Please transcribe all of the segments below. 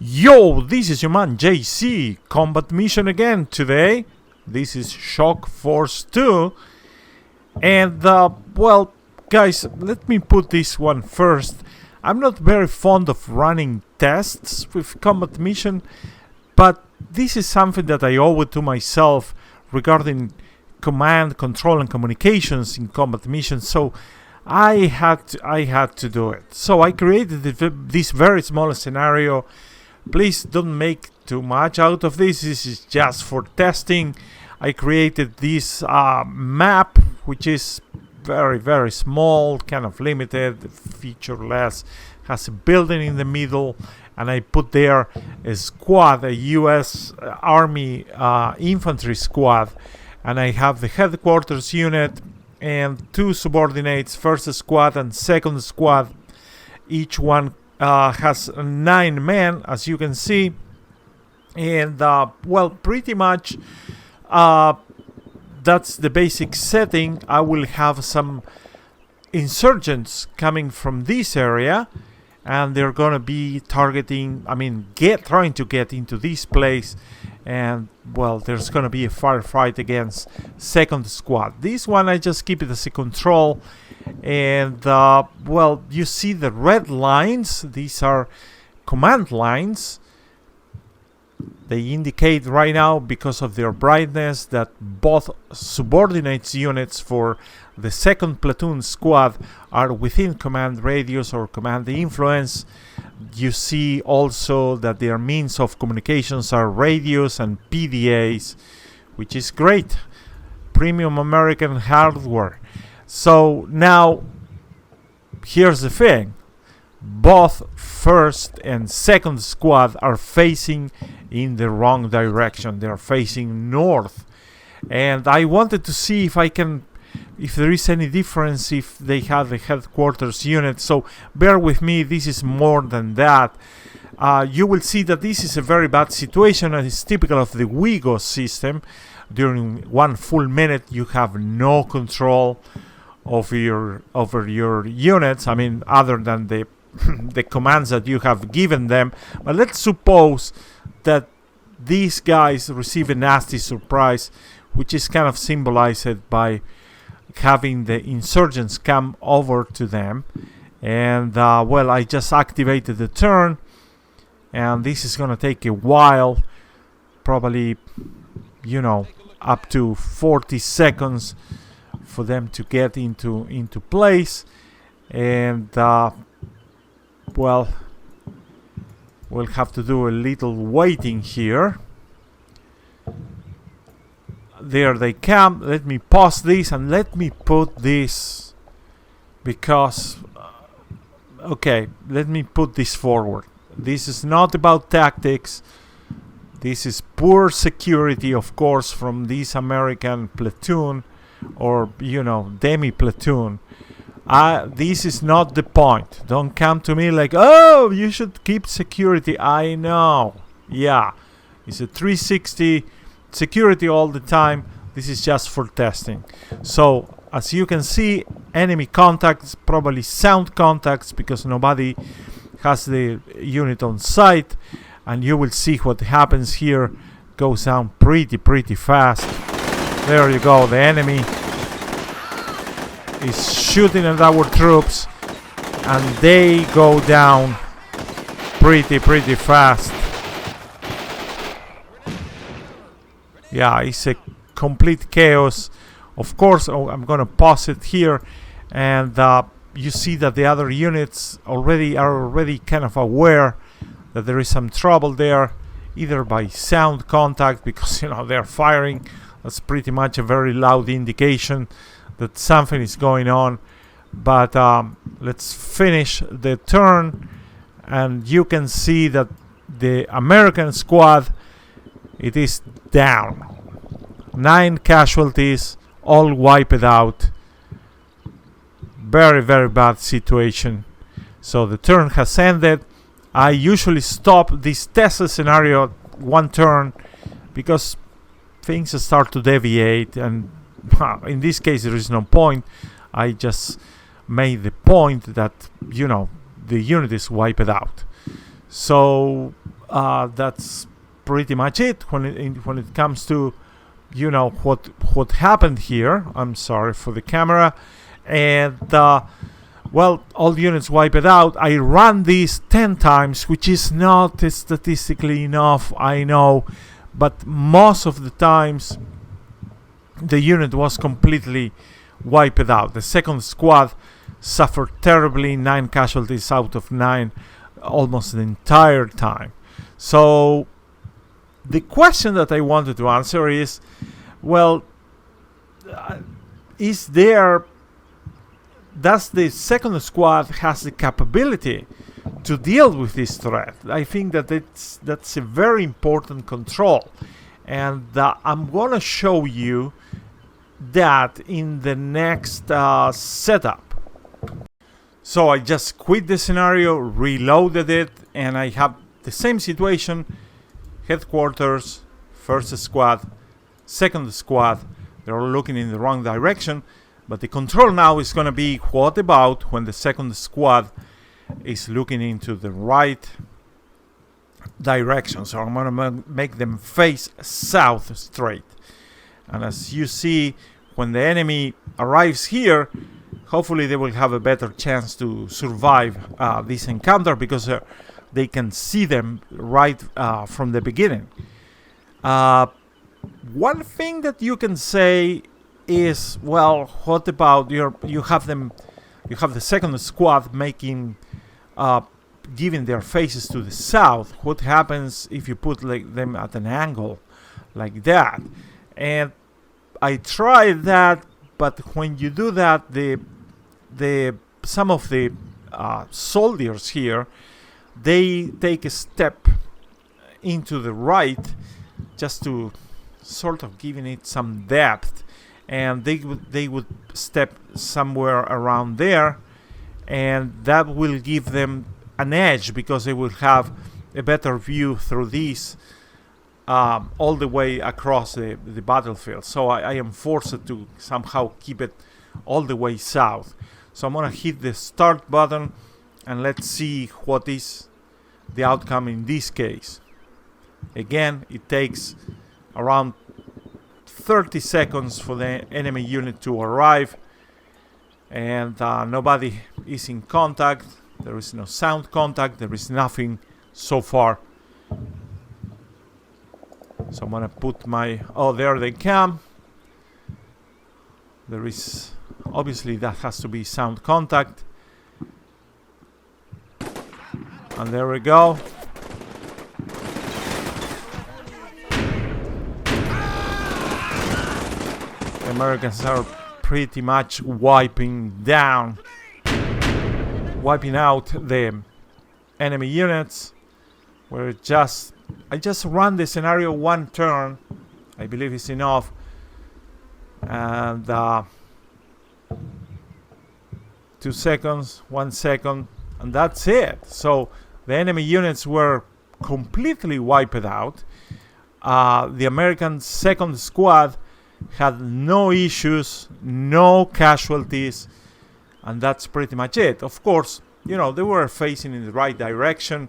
Yo, this is your man JC, combat mission again today. This is Shock Force 2. And, well, guys, let me put this one first. I'm not very fond of running tests with combat mission, but this is something that I owe it to myself regarding command, control, and communications in combat missions. So I had to do it. So I created this very small scenario. Please don't make too much out of this. This is just for testing. I created this map, which is very small, kind of limited, featureless, has a building in the middle, and I put there a squad, a US Army infantry squad, and I have the headquarters unit and two subordinates, first squad and second squad. Each one has 9 men, as you can see, and well, pretty much that's the basic setting. I will have some insurgents coming from this area, and they're gonna be targeting, trying to get into this place, and well, there's gonna be a firefight against second squad. This one I just keep it as a control. And well, you see the red lines. These are command lines. They indicate right now, because of their brightness, that both subordinates units for the second platoon squad are within command radius or command influence. You see also that their means of communications are radios and PDAs, which is great. Premium American hardware. So now, here's the thing. Both first and second squad are facing in the wrong direction. They're facing north. And I wanted to see if there is any difference if they have the headquarters unit. So bear with me, this is more than that. You will see that this is a very bad situation, and it's typical of the WIGO system. During 1 full minute, you have no control over your units, other than the the commands that you have given them. But let's suppose that these guys receive a nasty surprise, which is kind of symbolized by having the insurgents come over to them. And well, I just activated the turn, and this is gonna take a while, probably, up to 40 seconds for them to get into place. And well, we'll have to do a little waiting here. There they come. Let me pause this and let me put this, because okay, let me put this forward. This is not about tactics. This is poor security, of course, from this American platoon, or demi platoon. This is not the point. Don't come to me like, oh, you should keep security. I know, yeah, it's a 360 security all the time. This is just for testing. So as you can see, enemy contacts, probably sound contacts, because nobody has the unit on site. And you will see what happens here. Goes down pretty fast. There you go. The enemy is shooting at our troops, and they go down pretty fast. Yeah, it's a complete chaos. Of course, I'm gonna pause it here, and you see that the other units are already kind of aware that there is some trouble there, either by sound contact, because they're firing. That's pretty much a very loud indication that something is going on. But let's finish the turn, and you can see that the American squad, it is down. 9 casualties, all wiped out. Very bad situation. So the turn has ended. I usually stop this test scenario at 1 turn, because things start to deviate, and in this case there is no point. I just made the point that the unit is wiped out. So that's pretty much it when it comes to what happened here. I'm sorry for the camera. And well, all units wipe it out. I ran this 10 times, which is not statistically enough, I know, but most of the times the unit was completely wiped out. The second squad suffered terribly, 9 casualties out of 9 almost the entire time. So the question that I wanted to answer is, well, does the second squad has the capability to deal with this threat? I think that that's a very important control, and I'm gonna show you that in the next setup. So I just quit the scenario, reloaded it, and I have the same situation: headquarters, first squad, second squad. They're looking in the wrong direction, but the control now is going to be, what about when the second squad is looking into the right direction? So I'm going to make them face south straight. And as you see, when the enemy arrives here, hopefully they will have a better chance to survive this encounter, because they can see them right from the beginning. One thing that you can say is, well, what about you have the second squad making giving their faces to the south. What happens if you put them at an angle like that? And I tried that, but when you do that, some of the soldiers here, they take a step into the right just to sort of giving it some depth, and they would step somewhere around there, and that will give them an edge, because they will have a better view through these all the way across the battlefield. So I am forced to somehow keep it all the way south. So I'm gonna hit the start button, and let's see what is the outcome in this case. Again, it takes around 30 seconds for the enemy unit to arrive, and nobody is in contact. There is no sound contact. There is nothing so far. So I'm gonna put my, oh, there they come. There is, obviously that has to be sound contact. And there we go. The Americans are pretty much wiping out the enemy units. I just run the scenario one turn. I believe it's enough. And 2 seconds, 1 second, and that's it. So the enemy units were completely wiped out. The American second squad had no issues, no casualties, and that's pretty much it. Of course, they were facing in the right direction.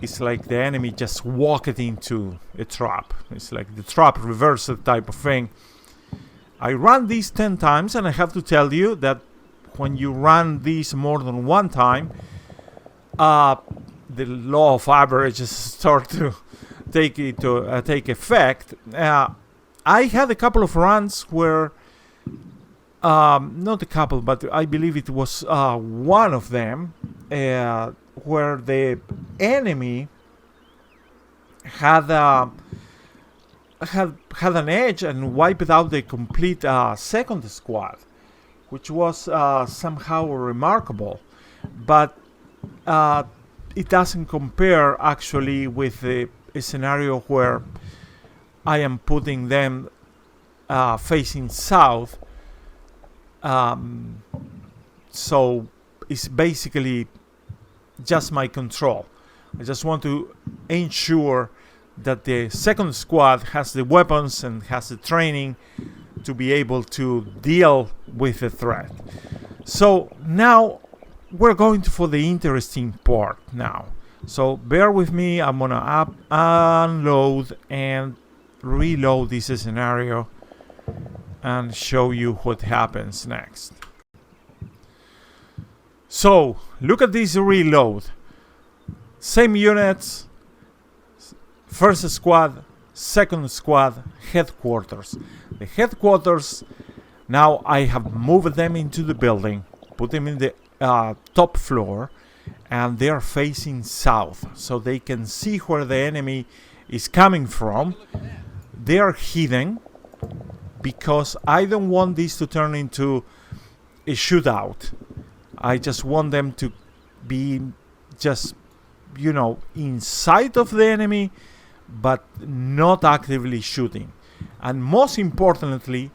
It's like the enemy just walked into a trap. It's like the trap reversal type of thing. I ran these 10 times, and I have to tell you that when you run these more than one time, the law of averages start to take effect. I had a couple of runs where, not a couple, but I believe it was one of them, where the enemy had an edge and wiped out the complete second squad, which was somehow remarkable. But it doesn't compare actually with a scenario where I am putting them facing south. So it's basically just my control. I just want to ensure that the second squad has the weapons and has the training to be able to deal with the threat. So now we're going for the interesting part now. So bear with me. I'm gonna unload and reload this scenario and show you what happens next. So look at this reload. Same units, first squad, second squad, headquarters. The headquarters, now I have moved them into the building, put them in the top floor, and they are facing south, so they can see where the enemy is coming from. They are hidden because I don't want this to turn into a shootout. I just want them to be just, in sight of the enemy, but not actively shooting. And most importantly,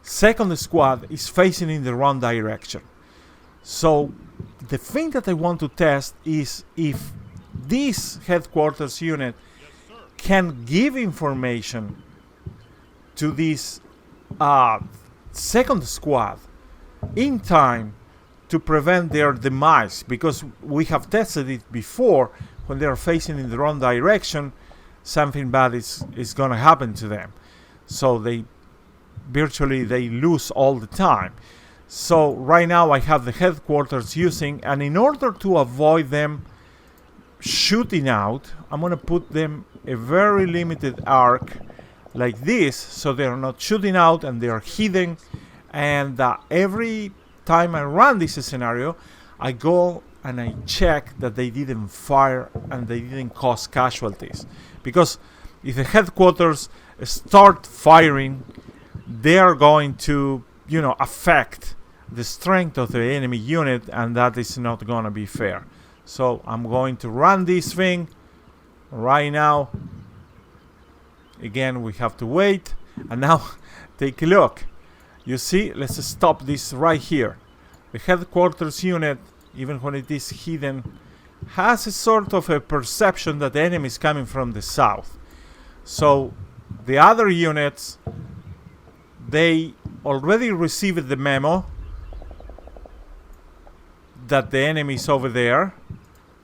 second squad is facing in the wrong direction. So the thing that I want to test is if this headquarters unit can give information to this second squad in time to prevent their demise, because we have tested it before. When they are facing in the wrong direction, something bad is going to happen to them. So they lose all the time. So right now I have the headquarters using, and in order to avoid them shooting out, I'm going to put them a very limited arc like this, so they are not shooting out and they are hidden. And every time I run this scenario, I go and I check that they didn't fire and they didn't cause casualties. Because if the headquarters start firing, they are going to, affect the strength of the enemy unit, and that is not going to be fair. So I'm going to run this thing right now. Again, we have to wait. And now take a look. You see, let's stop this right here. The headquarters unit, even when it is hidden, has a sort of a perception that the enemy is coming from the south. So the other units, they already received the memo that the enemy is over there.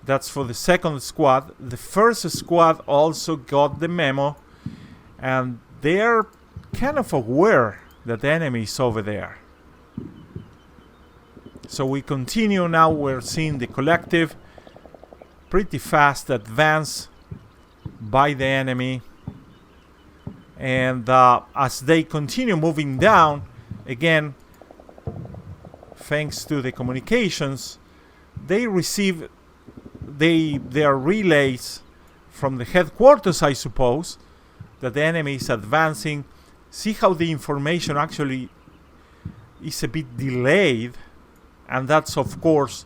That's for the second squad. The first squad also got the memo, and they're kind of aware that the enemy is over there. So we continue now. We're seeing the collective pretty fast advance by the enemy, and as they continue moving down, again, thanks to the communications, they receive their relays from the headquarters, I suppose, that the enemy is advancing. See how the information actually is a bit delayed, and that's, of course,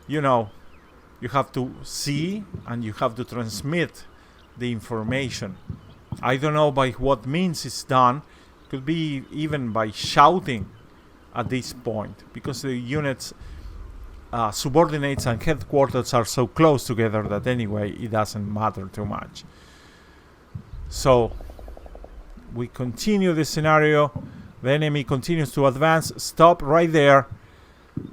you have to see and you have to transmit the information. I don't know by what means it's done. Could be even by shouting at this point, because the units, subordinates and headquarters are so close together that anyway it doesn't matter too much. So we continue the scenario. The enemy continues to advance. Stop right there.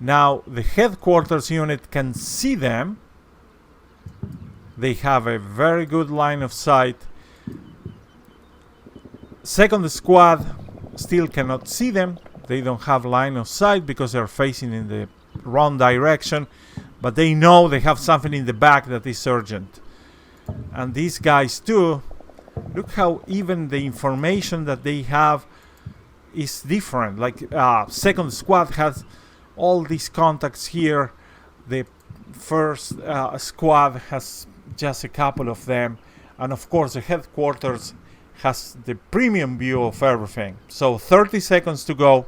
Now the headquarters unit can see them. They have a very good line of sight. Second squad still cannot see them. They don't have line of sight because they're facing in the wrong direction, but they know they have something in the back that is urgent. And these guys too, look how even the information that they have is different. Like second squad has all these contacts here. The first squad has just a couple of them, and of course the headquarters has the premium view of everything. So 30 seconds to go.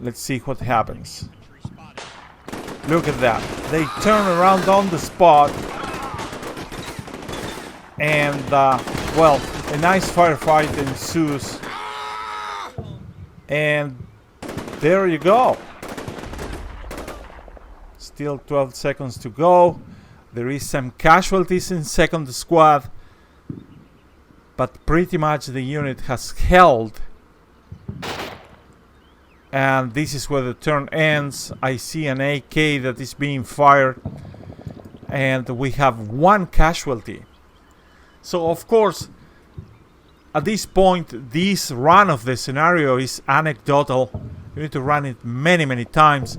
Let's see what happens. Look at that. They turn around on the spot, and well, a nice firefight ensues, and there you go. Still 12 seconds to go. There is some casualties in second squad, but pretty much the unit has held and this is where the turn ends. I see an AK that is being fired, and we have 1 casualty. So of course, at this point, this run of the scenario is anecdotal. You need to run it many times.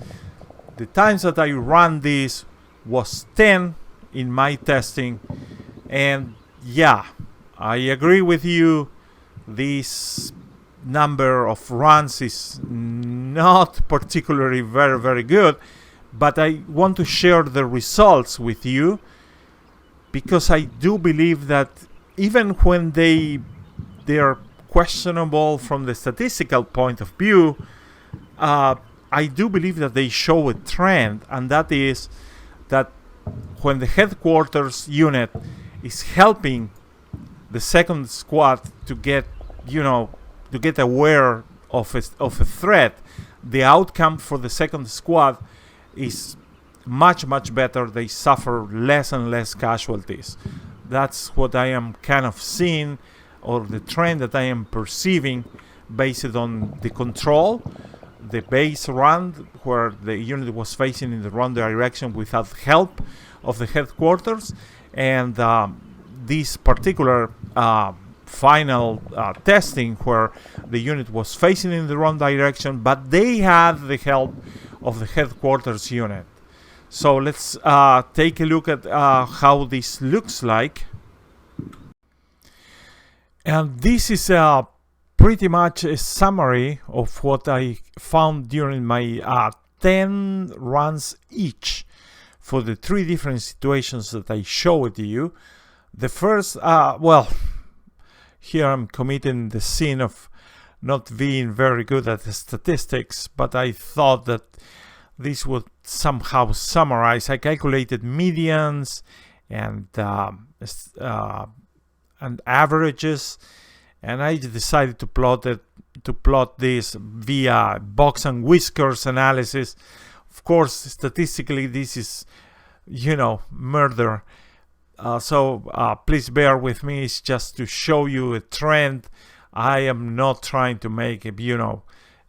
The times that I ran this was 10 in my testing, and yeah, I agree with you. This number of runs is not particularly very good, but I want to share the results with you, because I do believe that even when they are questionable from the statistical point of view, I do believe that they show a trend, and that is that when the headquarters unit is helping the second squad to get, to get aware of a threat, the outcome for the second squad is much better. They suffer less and less casualties. That's what I am kind of seeing, or the trend that I am perceiving, based on the control, the base run, where the unit was facing in the wrong direction without help of the headquarters, and this particular final testing, where the unit was facing in the wrong direction, but they had the help of the headquarters unit. So let's take a look at how this looks like. And this is pretty much a summary of what I found during my 10 runs each for the 3 different situations that I showed you. The first, well, here I'm committing the sin of not being very good at the statistics, but I thought that this would somehow summarize. I calculated medians and averages, and I decided to plot this via box and whiskers analysis. Of course, statistically, this is, murder. So please bear with me. It's just to show you a trend. I am not trying to make,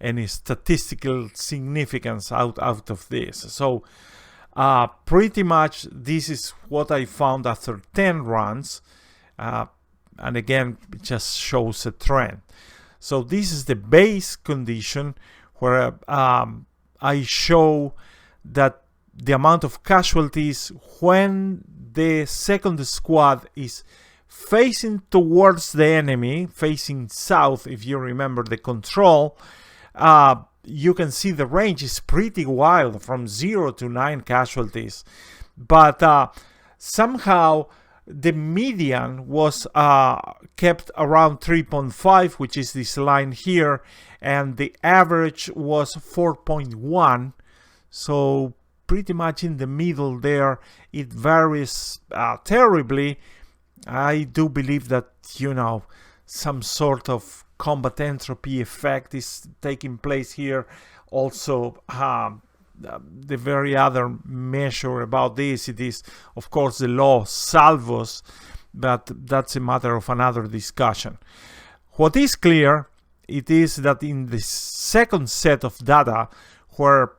any statistical significance out of this. So pretty much this is what I found after 10 runs. And again, it just shows a trend. So this is the base condition, where I show that the amount of casualties when the second squad is facing towards the enemy, facing south. If you remember the control, you can see the range is pretty wild, from 0 to 9 casualties. But somehow the median was kept around 3.5, which is this line here, and the average was 4.1. So pretty much in the middle there. It varies terribly. I do believe that, some sort of combat entropy effect is taking place here. Also, the very other measure about this, it is, of course, the law salvos, but that's a matter of another discussion. What is clear, it is that in the second set of data, where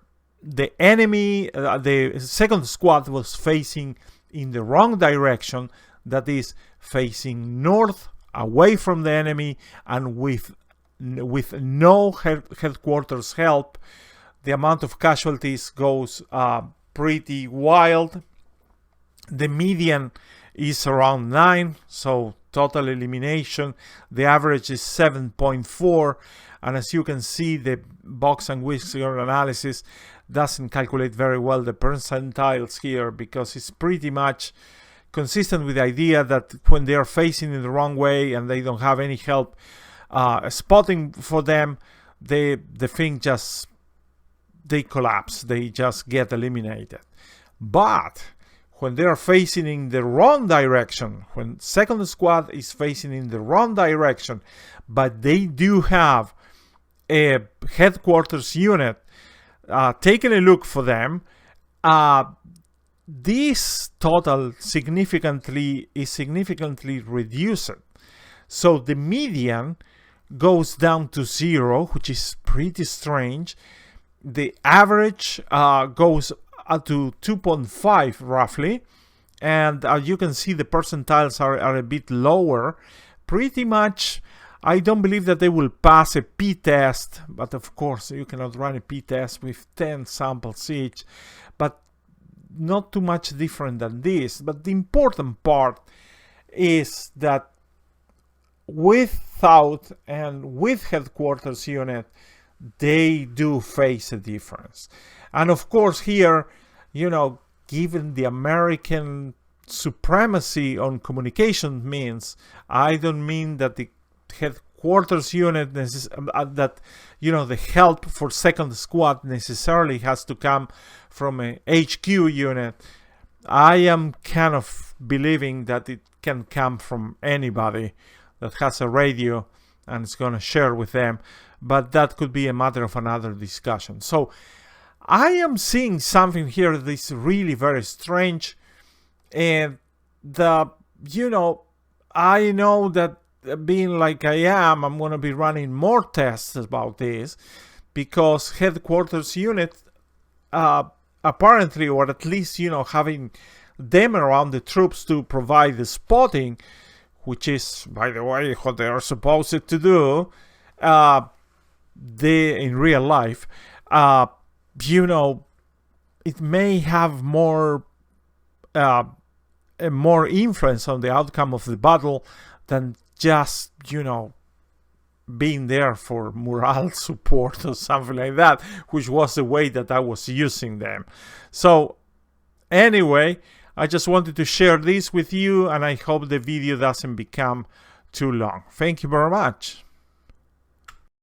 the enemy, the second squad was facing in the wrong direction, that is facing north, away from the enemy, and with no headquarters help, the amount of casualties goes pretty wild. The median is around 9, so total elimination. The average is 7.4, and as you can see, the box and whisker analysis doesn't calculate very well the percentiles here, because it's pretty much consistent with the idea that when they are facing in the wrong way and they don't have any help spotting for them, the thing just, they collapse, they just get eliminated. But when they are facing in the wrong direction, when second squad is facing in the wrong direction, but they do have a headquarters unit taking a look for them, this total is significantly reduced. So the median goes down to 0, which is pretty strange. The average goes up to 2.5 roughly, and you can see the percentiles are a bit lower. Pretty much, I don't believe that they will pass a p-test, but of course you cannot run a p-test with 10 samples each, but not too much different than this. But the important part is that without and with headquarters unit, they do face a difference. And of course here, you know, given the American supremacy on communication means, I don't mean that the headquarters unit that, you know, the help for second squad necessarily has to come from a HQ unit. I am kind of believing that it can come from anybody that has a radio and is going to share with them, but that could be a matter of another discussion. So I am seeing something here that is really very strange, and you know, I know that being like I am, I'm going to be running more tests about this, because headquarters unit apparently, or at least, you know, having them around the troops to provide the spotting, which is, by the way, what they are supposed to do in real life, you know, it may have more influence on the outcome of the battle than just, you know, being there for morale support or something like that, which was the way that I was using them. So anyway, I just wanted to share this with you, and I hope the video doesn't become too long. Thank you very much.